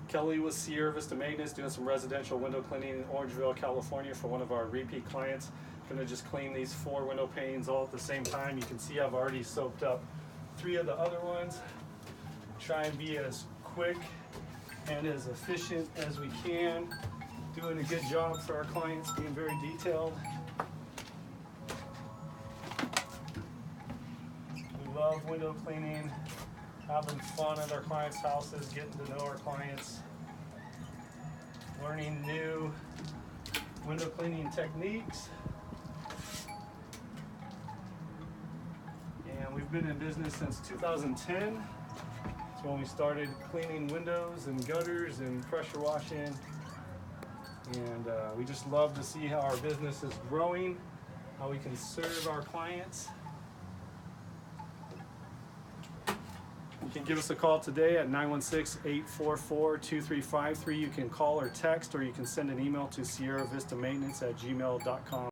Kelly with Sierra Vista Maintenance, doing some residential window cleaning in Orangevale, California for one of our repeat clients. Gonna just clean these 4 window panes all at the same time. You can see I've already soaked up 3 of the other ones. Try and be as quick and as efficient as we can. Doing a good job for our clients, being very detailed. We love window cleaning, having fun at our clients' houses, getting to know our clients, learning new window cleaning techniques. And we've been in business since 2010. That's when we started cleaning windows and gutters and pressure washing. And we just love to see how our business is growing, how we can serve our clients. You can give us a call today at 916-844-2353. You can call or text, or you can send an email to sierravistamaintenance@gmail.com.